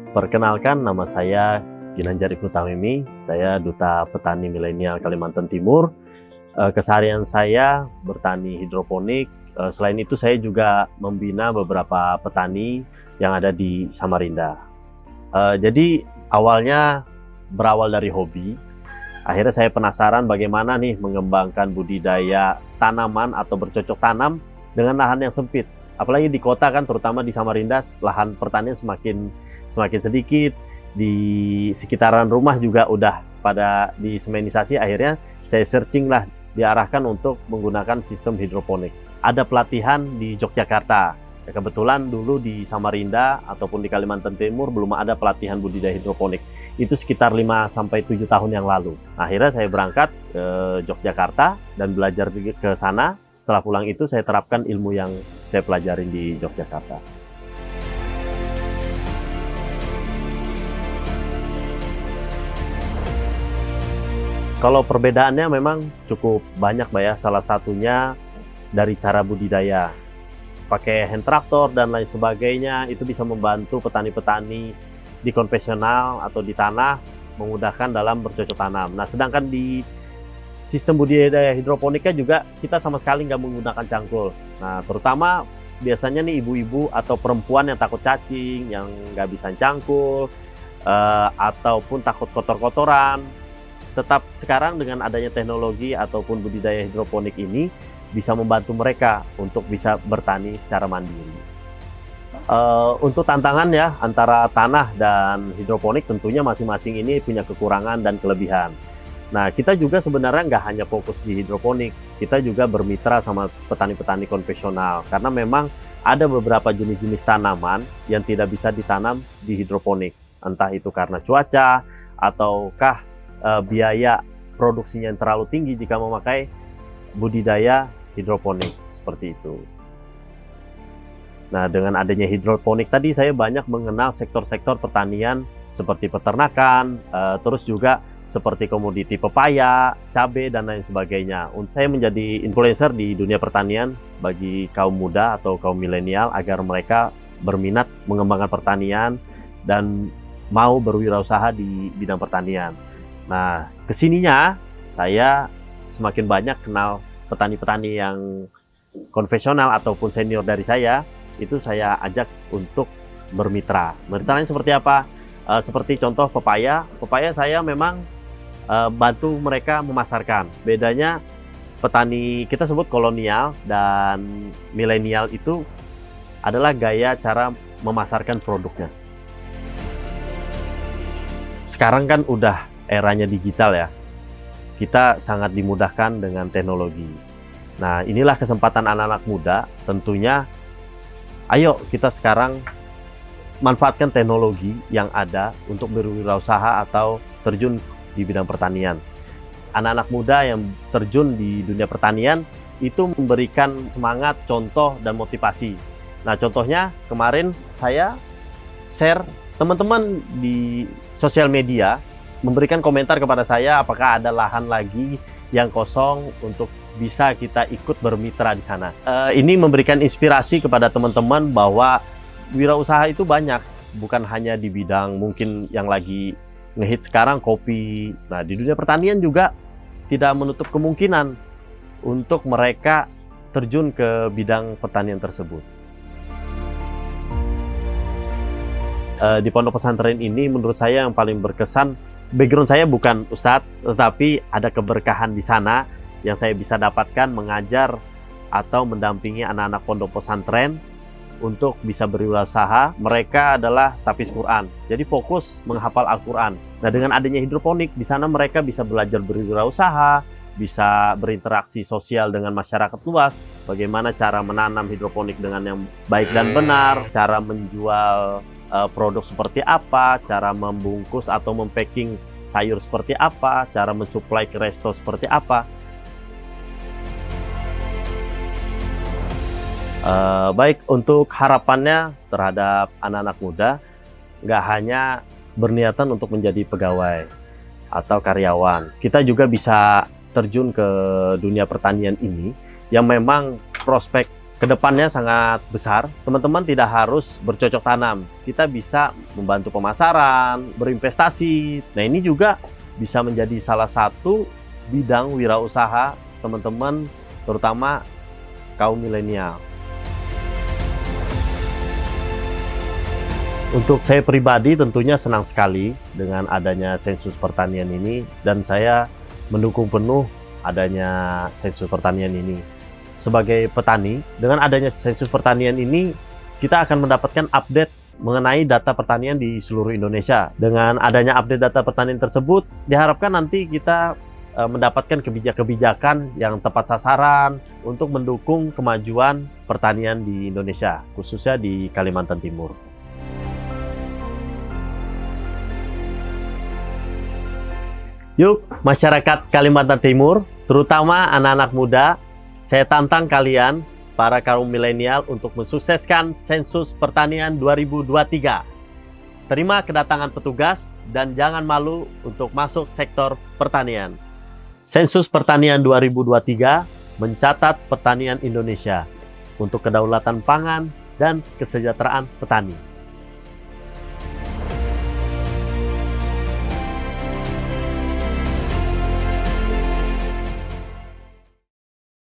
Perkenalkan, nama saya Ginanjar Ibnu Tamimi. Saya Duta Petani Milenial Kalimantan Timur. Keseharian saya bertani hidroponik. Selain itu saya juga membina beberapa petani yang ada di Samarinda. Jadi awalnya berawal dari hobi. Akhirnya saya penasaran bagaimana nih mengembangkan budidaya tanaman atau bercocok tanam dengan lahan yang sempit. Apalagi di kota kan, terutama di Samarinda, lahan pertanian semakin sedikit. Di sekitaran rumah juga udah pada disemenisasi. Akhirnya saya searching lah, diarahkan untuk menggunakan sistem hidroponik. Ada pelatihan di Yogyakarta. Ya, kebetulan dulu di Samarinda ataupun di Kalimantan Timur belum ada pelatihan budidaya hidroponik. Itu sekitar 5-7 tahun yang lalu. Akhirnya saya berangkat ke Yogyakarta dan belajar ke sana. Setelah pulang itu saya terapkan ilmu yang saya pelajarin di Yogyakarta. Kalau perbedaannya memang cukup banyak, Mbak ya. Salah satunya dari cara budidaya. Pakai hand traktor dan lain sebagainya, itu bisa membantu petani-petani di konvensional atau di tanah memudahkan dalam bercocok tanam. Nah, sedangkan di sistem budidaya hidroponiknya juga kita sama sekali nggak menggunakan cangkul. Nah, terutama biasanya nih ibu-ibu atau perempuan yang takut cacing, yang nggak bisa cangkul, ataupun takut kotor-kotoran. Tetap sekarang dengan adanya teknologi ataupun budidaya hidroponik ini bisa membantu mereka untuk bisa bertani secara mandiri. Untuk tantangan ya antara tanah dan hidroponik, tentunya masing-masing ini punya kekurangan dan kelebihan. Nah, kita juga sebenarnya nggak hanya fokus di hidroponik, kita juga bermitra sama petani-petani konvensional karena memang ada beberapa jenis-jenis tanaman yang tidak bisa ditanam di hidroponik, entah itu karena cuaca ataukah biaya produksinya yang terlalu tinggi jika memakai budidaya hidroponik seperti itu. Nah, dengan adanya hidroponik tadi saya banyak mengenal sektor-sektor pertanian seperti peternakan, terus juga seperti komoditi pepaya, cabai, dan lain sebagainya. Saya menjadi influencer di dunia pertanian bagi kaum muda atau kaum milenial agar mereka berminat mengembangkan pertanian dan mau berwirausaha di bidang pertanian. Nah, kesininya saya semakin banyak kenal petani-petani yang konvensional ataupun senior dari saya, itu saya ajak untuk bermitra. Mitranya seperti apa? Seperti contoh pepaya. Pepaya saya memang bantu mereka memasarkan. Bedanya petani kita sebut kolonial dan milenial itu adalah gaya cara memasarkan produknya. Sekarang kan udah eranya digital ya. Kita sangat dimudahkan dengan teknologi. Nah, inilah kesempatan anak-anak muda. Tentunya ayo kita sekarang manfaatkan teknologi yang ada untuk berwirausaha atau terjun di bidang pertanian. Anak-anak muda yang terjun di dunia pertanian itu memberikan semangat, contoh, dan motivasi. Nah, contohnya kemarin saya share teman-teman di sosial media memberikan komentar kepada saya apakah ada lahan lagi yang kosong untuk bisa kita ikut bermitra di sana. Ini memberikan inspirasi kepada teman-teman bahwa wirausaha itu banyak, bukan hanya di bidang mungkin yang lagi ngehit sekarang kopi. Nah, di dunia pertanian juga tidak menutup kemungkinan untuk mereka terjun ke bidang pertanian tersebut. Di pondok pesantren ini menurut saya yang paling berkesan, background saya bukan ustadz, tetapi ada keberkahan di sana yang saya bisa dapatkan mengajar atau mendampingi anak-anak pondok pesantren untuk bisa berwirausaha. Mereka adalah tahfiz Quran, jadi fokus menghafal Al-Quran. Nah, dengan adanya hidroponik di sana mereka bisa belajar berwirausaha, bisa berinteraksi sosial dengan masyarakat luas, bagaimana cara menanam hidroponik dengan yang baik dan benar, cara menjual produk seperti apa, cara membungkus atau mempacking sayur seperti apa, cara mensuplai ke resto seperti apa. Baik, untuk harapannya terhadap anak-anak muda, nggak hanya berniatan untuk menjadi pegawai atau karyawan, kita juga bisa terjun ke dunia pertanian ini yang memang prospek kedepannya sangat besar. Teman-teman tidak harus bercocok tanam. Kita bisa membantu pemasaran, berinvestasi. Nah, ini juga bisa menjadi salah satu bidang wirausaha teman-teman, terutama kaum milenial. Untuk saya pribadi tentunya senang sekali dengan adanya sensus pertanian ini, dan saya mendukung penuh adanya sensus pertanian ini. Sebagai petani, dengan adanya sensus pertanian ini, kita akan mendapatkan update mengenai data pertanian di seluruh Indonesia. Dengan adanya update data pertanian tersebut, diharapkan nanti kita mendapatkan kebijakan yang tepat sasaran untuk mendukung kemajuan pertanian di Indonesia, khususnya di Kalimantan Timur. Yuk, masyarakat Kalimantan Timur, terutama anak-anak muda, saya tantang kalian, para kaum milenial, untuk mensukseskan sensus pertanian 2023. Terima kedatangan petugas dan jangan malu untuk masuk sektor pertanian. Sensus pertanian 2023 mencatat pertanian Indonesia untuk kedaulatan pangan dan kesejahteraan petani.